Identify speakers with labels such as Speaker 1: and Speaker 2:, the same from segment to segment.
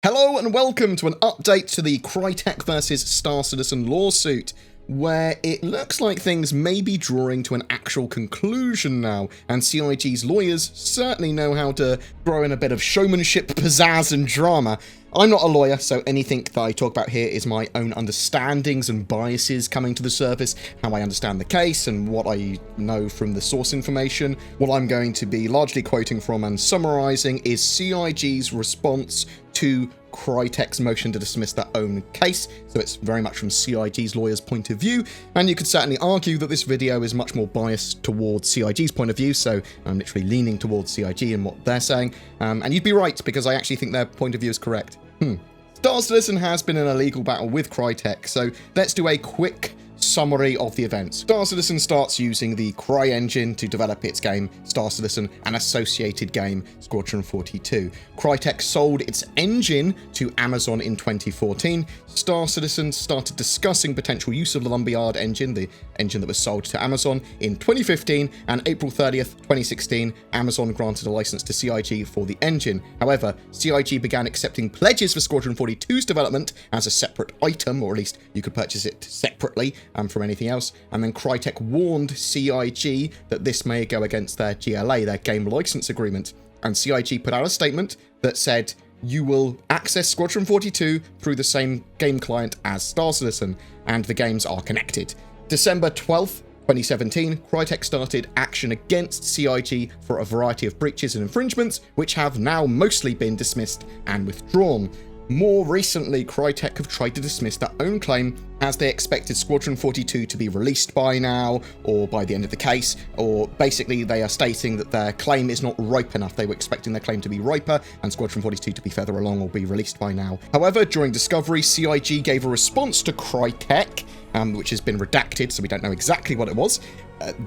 Speaker 1: Hello and welcome to an update to the Crytek vs Star Citizen lawsuit, where it looks like things may be drawing to an actual conclusion now, and CIG's lawyers certainly know how to throw in a bit of showmanship, pizzazz and drama. I'm not a lawyer, so anything that I talk about here is my own understandings and biases coming to the surface, how I understand the case and what I know from the source information. What I'm going to be largely quoting from and summarising is CIG's response to Crytek's motion to dismiss their own case, so it's very much from CIG's lawyer's point of view, and you could certainly argue that this video is much more biased towards CIG's point of view, so I'm literally leaning towards CIG and what they're saying, and you'd be right, because I actually think their point of view is correct. Star Citizen has been in a legal battle with Crytek, so let's do a quick summary of the events. Star Citizen starts using the CryEngine to develop its game Star Citizen and associated game Squadron 42. Crytek sold its engine to Amazon in 2014. Star Citizen started discussing potential use of the Lumberyard Engine, the engine that was sold to Amazon, in 2015, and April 30th, 2016, Amazon granted a license to CIG for the engine. However, CIG began accepting pledges for Squadron 42's development as a separate item, or at least you could purchase it separately from anything else, and then Crytek warned CIG that this may go against their GLA, their game license agreement, and CIG put out a statement that said, you will access Squadron 42 through the same game client as Star Citizen, and the games are connected. December 12th, 2017, Crytek started action against CIG for a variety of breaches and infringements, which have now mostly been dismissed and withdrawn. More recently, Crytek have tried to dismiss their own claim as they expected Squadron 42 to be released by now, or by the end of the case, or basically they are stating that their claim is not ripe enough. They were expecting their claim to be riper and Squadron 42 to be further along or be released by now. However, during discovery, CIG gave a response to Crytek, which has been redacted, so we don't know exactly what it was,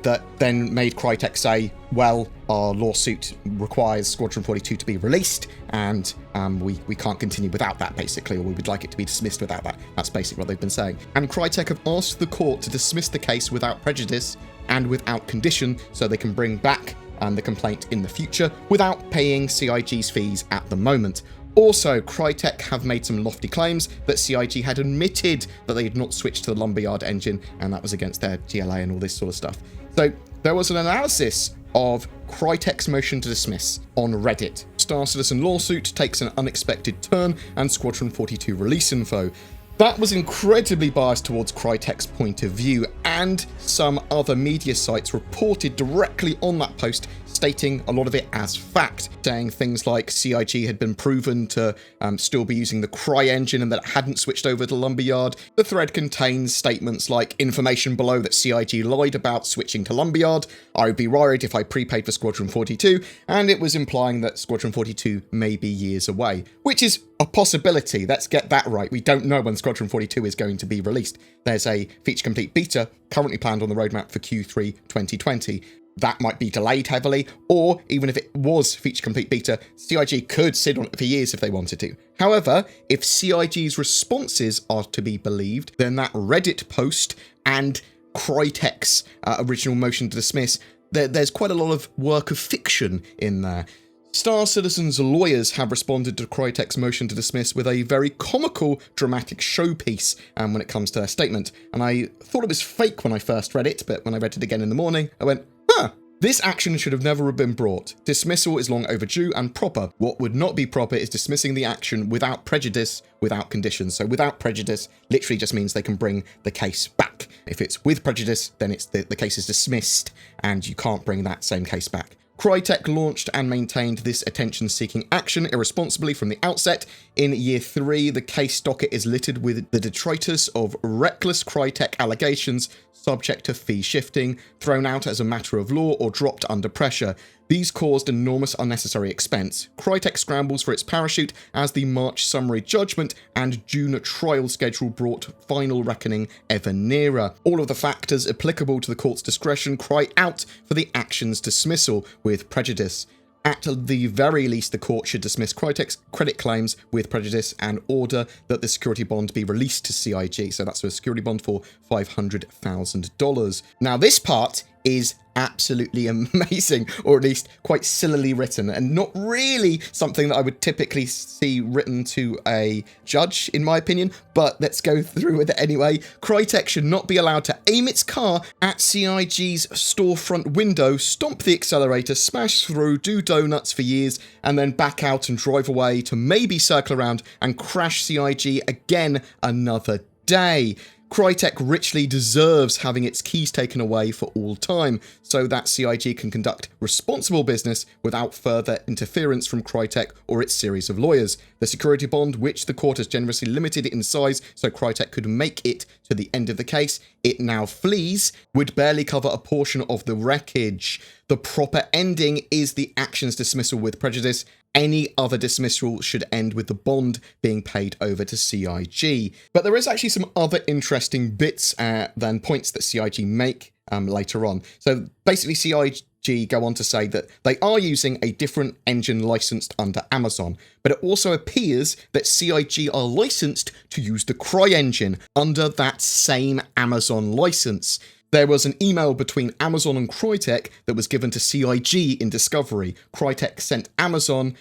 Speaker 1: that then made Crytek say, well, our lawsuit requires Squadron 42 to be released, and we can't continue without that, basically, or we would like it to be dismissed without that. That's basically what they've been saying. And Crytek have asked the court to dismiss the case without prejudice and without condition, so they can bring back the complaint in the future without paying CIG's fees at the moment. Also, Crytek have made some lofty claims that CIG had admitted that they had not switched to the Lumberyard Engine, and that was against their GLA and all this sort of stuff. So there was an analysis of Crytek's motion to dismiss on Reddit. Star Citizen lawsuit takes an unexpected turn, and Squadron 42 release info. That was incredibly biased towards Crytek's point of view, and some other media sites reported directly on that post, stating a lot of it as fact, saying things like CIG had been proven to still be using the CryEngine and that it hadn't switched over to Lumberyard. The thread contains statements like information below that CIG lied about switching to Lumberyard. I would be worried if I prepaid for Squadron 42, and it was implying that Squadron 42 may be years away, which is a possibility. Let's get that right. We don't know when Squadron 42 is going to be released. There's a feature-complete beta currently planned on the roadmap for Q3 2020. That might be delayed heavily, or even if it was feature-complete beta, CIG could sit on it for years if they wanted to. However, if CIG's responses are to be believed, then that Reddit post and Crytek's original motion to dismiss, there's quite a lot of work of fiction in there. Star Citizen's lawyers have responded to Crytek's motion to dismiss with a very comical, dramatic showpiece when it comes to their statement. And I thought it was fake when I first read it, but when I read it again in the morning, I went, this action should have never been brought. Dismissal is long overdue and proper. What would not be proper is dismissing the action without prejudice, without conditions. So without prejudice literally just means they can bring the case back. If it's with prejudice, then it's the case is dismissed and you can't bring that same case back. Crytek launched and maintained this attention-seeking action irresponsibly from the outset. In Year 3, the case docket is littered with the detritus of reckless Crytek allegations subject to fee shifting, thrown out as a matter of law, or dropped under pressure. These caused enormous unnecessary expense. Crytek scrambles for its parachute as the March summary judgment and June trial schedule brought final reckoning ever nearer. All of the factors applicable to the court's discretion cry out for the action's dismissal with prejudice. At the very least, the court should dismiss Crytek's credit claims with prejudice and order that the security bond be released to CIG. So that's a security bond for $500,000. Now, this part is absolutely amazing, or at least quite sillily written, and not really something that I would typically see written to a judge, in my opinion, but let's go through with it anyway. Crytek should not be allowed to aim its car at CIG's storefront window, stomp the accelerator, smash through, do donuts for years, and then back out and drive away to maybe circle around and crash CIG again another day. Crytek richly deserves having its keys taken away for all time, so that CIG can conduct responsible business without further interference from Crytek or its series of lawyers. The security bond, which the court has generously limited in size so Crytek could make it to the end of the case, it now flees, would barely cover a portion of the wreckage. The proper ending is the action's dismissal with prejudice. Any other dismissal should end with the bond being paid over to CIG. But there is actually some other interesting bits than points that CIG make later on. So basically CIG go on to say that they are using a different engine licensed under Amazon, but it also appears that CIG are licensed to use the CryEngine under that same Amazon license. There was an email between Amazon and Crytek that was given to CIG in discovery. Crytek sent Amazon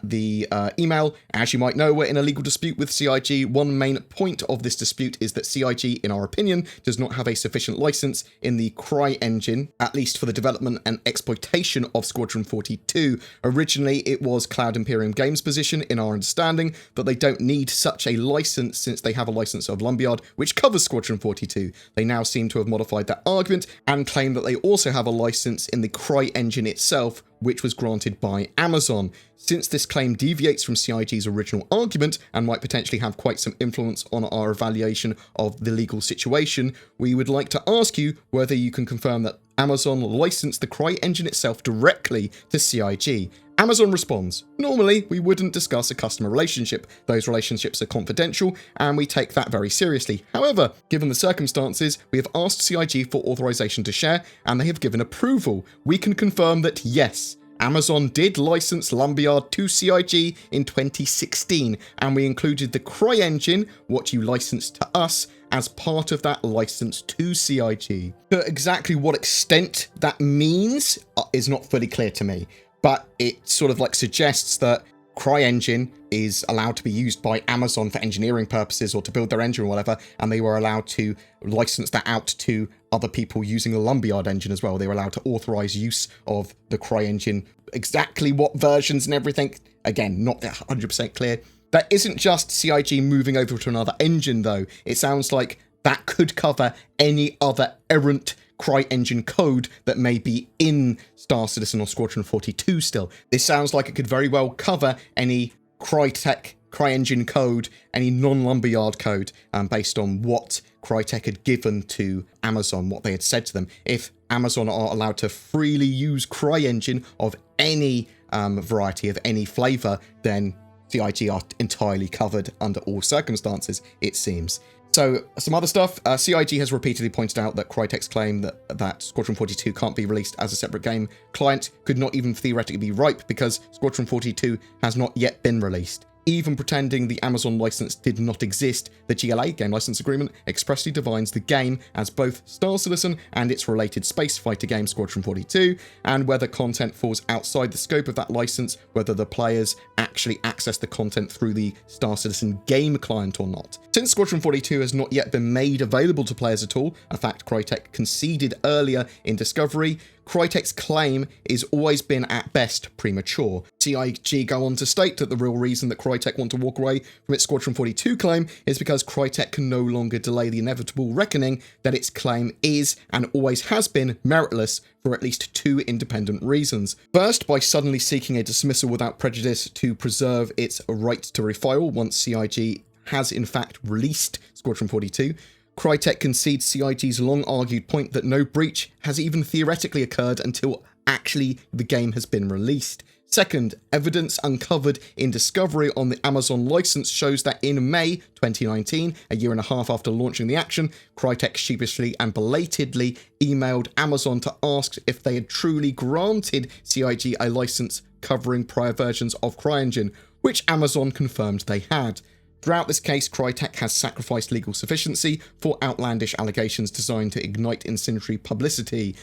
Speaker 1: the email. As you might know, we're in a legal dispute with CIG. One main point of this dispute is that CIG, in our opinion, does not have a sufficient license in the CryEngine, at least for the development and exploitation of Squadron 42. Originally, it was Cloud Imperium Games' position, in our understanding, that they don't need such a license since they have a license of Lumberyard, which covers Squadron 42. They now seem to have modified that argument and claim that they also have a license in the CryEngine itself, which was granted by Amazon. Since this claim deviates from CIG's original argument and might potentially have quite some influence on our evaluation of the legal situation, we would like to ask you whether you can confirm that Amazon licensed the CryEngine itself directly to CIG. Amazon responds, normally we wouldn't discuss a customer relationship. Those relationships are confidential and we take that very seriously. However, given the circumstances, we have asked CIG for authorization to share and they have given approval. We can confirm that yes, Amazon did license Lumberyard to CIG in 2016 and we included the CryEngine, what you licensed to us, as part of that license to CIG. To exactly what extent that means is not fully clear to me. But it sort of like suggests that CryEngine is allowed to be used by Amazon for engineering purposes or to build their engine or whatever, and they were allowed to license that out to other people using the Lumberyard engine as well. They were allowed to authorize use of the CryEngine. Exactly what versions and everything, again, not 100% clear. That isn't just CIG moving over to another engine though. It sounds like that could cover any other errant CryEngine code that may be in Star Citizen or Squadron 42 still. This sounds like it could very well cover any Crytek CryEngine code, any non-Lumberyard code, based on what Crytek had given to Amazon, what they had said to them. If Amazon are allowed to freely use CryEngine of any variety, of any flavour, then CIG are entirely covered under all circumstances, it seems. So, some other stuff. CIG has repeatedly pointed out that Crytek's claim that Squadron 42 can't be released as a separate game client could not even theoretically be right because Squadron 42 has not yet been released. Even pretending the Amazon license did not exist, the GLA, Game License Agreement, expressly defines the game as both Star Citizen and its related space fighter game Squadron 42, and whether content falls outside the scope of that license, whether the players actually access the content through the Star Citizen game client or not. Since Squadron 42 has not yet been made available to players at all, a fact Crytek conceded earlier in Discovery, Crytek's claim is always been at best premature. CIG go on to state that the real reason that Crytek want to walk away from its Squadron 42 claim is because Crytek can no longer delay the inevitable reckoning that its claim is and always has been meritless for at least two independent reasons. First, by suddenly seeking a dismissal without prejudice to preserve its right to refile once CIG has in fact released Squadron 42. Crytek concedes CIG's long-argued point that no breach has even theoretically occurred until actually the game has been released. Second, evidence uncovered in Discovery on the Amazon license shows that in May 2019, a year and a half after launching the action, Crytek sheepishly and belatedly emailed Amazon to ask if they had truly granted CIG a license covering prior versions of CryEngine, which Amazon confirmed they had. Throughout this case, Crytek has sacrificed legal sufficiency for outlandish allegations designed to ignite incendiary publicity.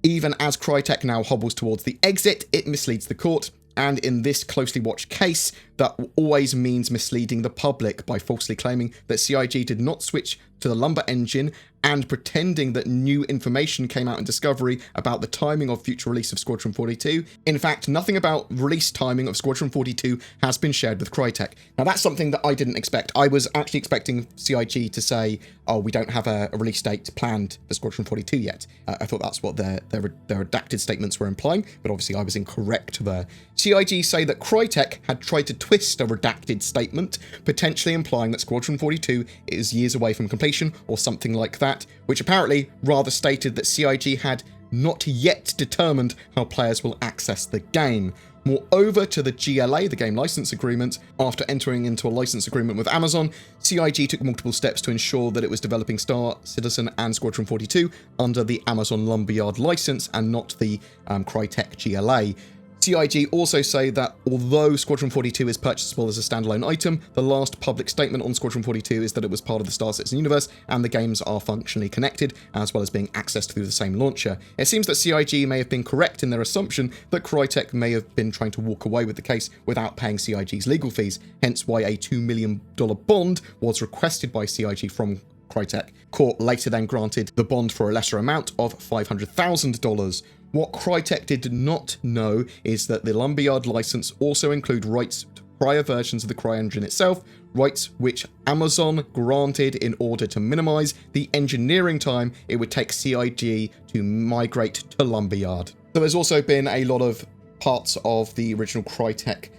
Speaker 1: Even as Crytek now hobbles towards the exit, it misleads the court, and in this closely watched case, that always means misleading the public by falsely claiming that CIG did not switch to the Lumberyard Engine and pretending that new information came out in Discovery about the timing of future release of Squadron 42. In fact, nothing about release timing of Squadron 42 has been shared with Crytek. Now, that's something that I didn't expect. I was actually expecting CIG to say, oh, we don't have a release date planned for Squadron 42 yet. I thought that's what their redacted statements were implying, but obviously I was incorrect there. CIG say that Crytek had tried to twist a redacted statement, potentially implying that Squadron 42 is years away from completion or something like that, which apparently rather stated that CIG had not yet determined how players will access the game. Moreover, to the GLA, the game license agreement, after entering into a license agreement with Amazon, CIG took multiple steps to ensure that it was developing Star Citizen and Squadron 42 under the Amazon Lumberyard license and not the Crytek GLA. CIG also say that although Squadron 42 is purchasable as a standalone item, the last public statement on Squadron 42 is that it was part of the Star Citizen universe and the games are functionally connected, as well as being accessed through the same launcher. It seems that CIG may have been correct in their assumption that Crytek may have been trying to walk away with the case without paying CIG's legal fees, hence why a $2 million bond was requested by CIG from Crytek. Court later then granted the bond for a lesser amount of $500,000. What Crytek did not know is that the Lumberyard license also include rights to prior versions of the CryEngine itself, rights which Amazon granted in order to minimize the engineering time it would take CIG to migrate to Lumberyard. So there's also been a lot of parts of the original Crytek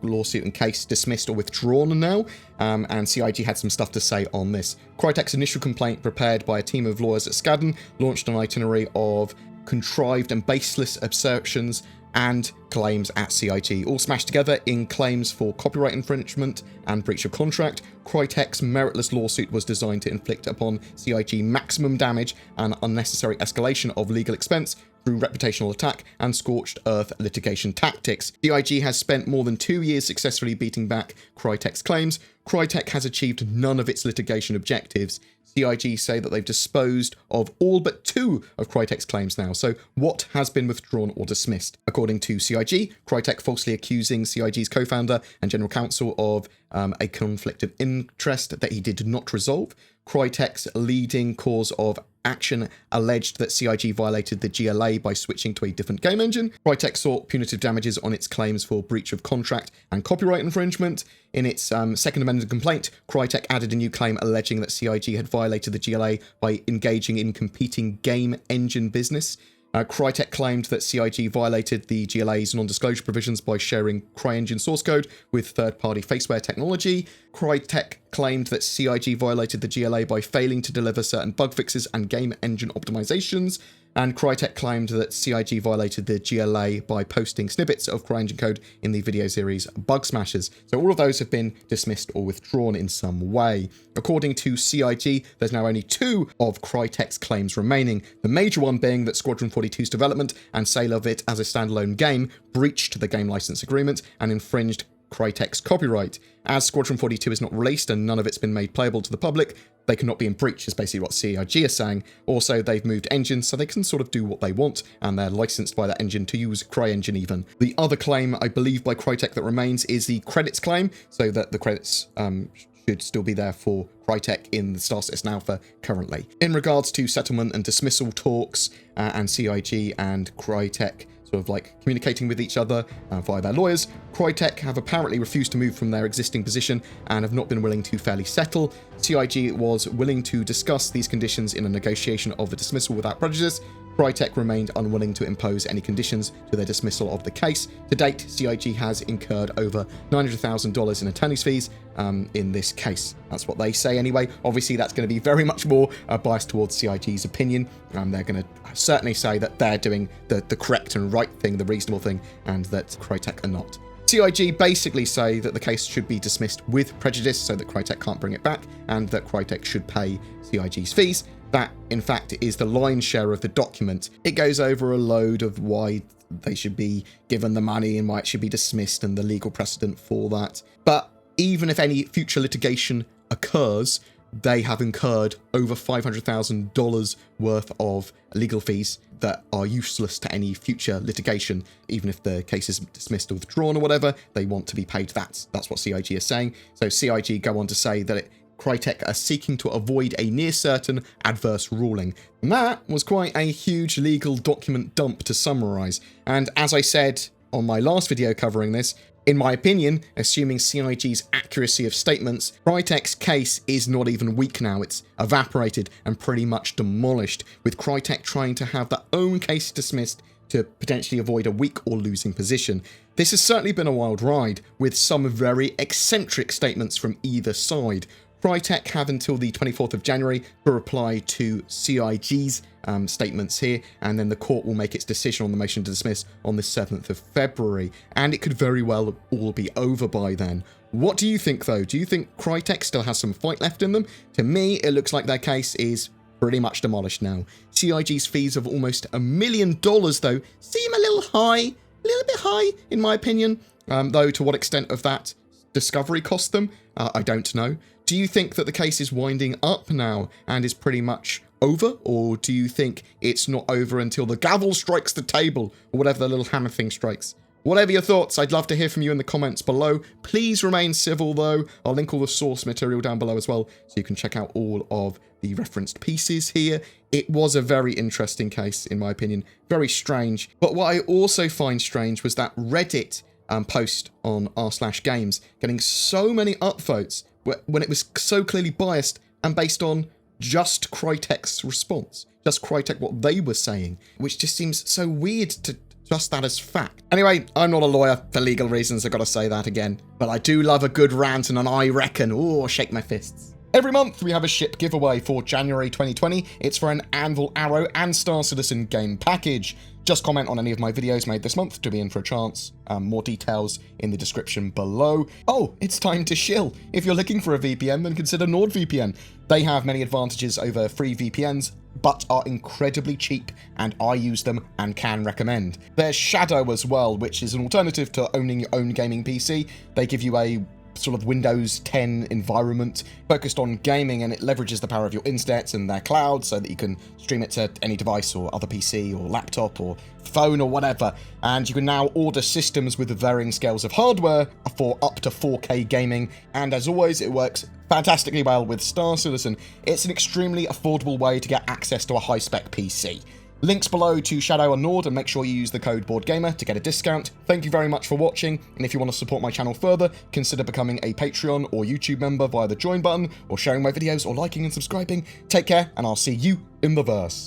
Speaker 1: lawsuit and case dismissed or withdrawn now, and CIG had some stuff to say on this. Crytek's initial complaint, prepared by a team of lawyers at Skadden, launched an itinerary of contrived and baseless assertions and claims at CIG, all smashed together in claims for copyright infringement and breach of contract. Crytek's meritless lawsuit was designed to inflict upon CIG maximum damage and unnecessary escalation of legal expense through reputational attack and scorched earth litigation tactics. CIG has spent more than 2 years successfully beating back Crytek's claims. Crytek has achieved none of its litigation objectives. CIG say that they've disposed of all but 2 of Crytek's claims now, so what has been withdrawn or dismissed? According to CIG, Crytek falsely accusing CIG's co-founder and general counsel of a conflict of interest that he did not resolve. Crytek's leading cause of action alleged that CIG violated the GLA by switching to a different game engine. Crytek sought punitive damages on its claims for breach of contract and copyright infringement. In its second amended complaint, Crytek added a new claim alleging that CIG had violated the GLA by engaging in competing game engine business. Crytek claimed that CIG violated the GLA's non-disclosure provisions by sharing CryEngine source code with third-party faceware technology. Crytek claimed that CIG violated the GLA by failing to deliver certain bug fixes and game engine optimizations. And Crytek claimed that CIG violated the GLA by posting snippets of CryEngine code in the video series Bug Smashers. So all of those have been dismissed or withdrawn in some way. According to CIG, there's now only 2 of Crytek's claims remaining, the major one being that Squadron 42's development and sale of it as a standalone game breached the game license agreement and infringed Crytek's copyright. As Squadron 42 is not released and none of it's been made playable to the public, they cannot be in breach, is basically what CIG is saying. Also, they've moved engines, so they can sort of do what they want, and they're licensed by that engine to use CryEngine even. The other claim, I believe, by Crytek that remains is the credits claim, so that the credits should still be there for Crytek in the Star Citizen Alpha currently. In regards to settlement and dismissal talks, and CIG and Crytek sort of like communicating with each other via their lawyers, Crytek have apparently refused to move from their existing position and have not been willing to fairly settle. CIG was willing to discuss these conditions in a negotiation of the dismissal without prejudice. Crytek remained unwilling to impose any conditions to their dismissal of the case. To date, CIG has incurred over $900,000 in attorney's fees in this case. That's what they say anyway. Obviously, that's going to be very much more biased towards CIG's opinion. They're going to certainly say that they're doing the correct and right thing, the reasonable thing, and that Crytek are not. CIG basically say that the case should be dismissed with prejudice so that Crytek can't bring it back, and that Crytek should pay CIG's fees. That, in fact, is the lion's share of the document. It goes over a load of why they should be given the money and why it should be dismissed and the legal precedent for that. But even if any future litigation occurs, they have incurred over $500,000 worth of legal fees that are useless to any future litigation. Even if the case is dismissed or withdrawn or whatever, they want to be paid that. That's what CIG is saying. So CIG go on to say that Crytek are seeking to avoid a near-certain adverse ruling. And that was quite a huge legal document dump to summarise. And as I said on my last video covering this, in my opinion, assuming CIG's accuracy of statements, Crytek's case is not even weak now. It's evaporated and pretty much demolished, with Crytek trying to have their own case dismissed to potentially avoid a weak or losing position. This has certainly been a wild ride, with some very eccentric statements from either side. Crytek have until the 24th of January to reply to CIG's statements here, and then the court will make its decision on the motion to dismiss on the 7th of February, and it could very well all be over by then. What do you think, though? Do you think Crytek still has some fight left in them? To me, it looks like their case is pretty much demolished now. CIG's fees of almost $1 million, though, seem a little bit high, in my opinion. Though, to what extent of that discovery cost them, I don't know. Do you think that the case is winding up now and is pretty much over, or do you think it's not over until the gavel strikes the table, or whatever the little hammer thing strikes? Whatever your thoughts, I'd love to hear from you in the comments below. Please remain civil, though. I'll link all the source material down below as well, so you can check out all of the referenced pieces here. It was a very interesting case, in my opinion. Very strange. But what I also find strange was that Reddit post on r/games getting so many upvotes when it was so clearly biased and based on just Crytek's response, just Crytek what they were saying, which just seems so weird to trust that as fact. Anyway, I'm not a lawyer for legal reasons, I've got to say that again, but I do love a good rant and an I reckon. Oh, shake my fists. Every month we have a ship giveaway for January 2020. It's for an Anvil Arrow and Star Citizen game package. Just comment on any of my videos made this month to be in for a chance. More details in the description below. Oh, it's time to shill. If you're looking for a VPN, then consider NordVPN. They have many advantages over free VPNs, but are incredibly cheap, and I use them and can recommend. There's Shadow as well, which is an alternative to owning your own gaming PC. They give you a sort of Windows 10 environment focused on gaming, and it leverages the power of your internet and their cloud so that you can stream it to any device or other PC or laptop or phone or whatever. And you can now order systems with varying scales of hardware for up to 4K gaming, and as always, it works fantastically well with Star Citizen. It's an extremely affordable way to get access to a high-spec PC. Links below to Shadow and Nord, and make sure you use the code BoredGamer to get a discount. Thank you very much for watching, and if you want to support my channel further, consider becoming a Patreon or YouTube member via the join button, or sharing my videos, or liking and subscribing. Take care, and I'll see you in the verse.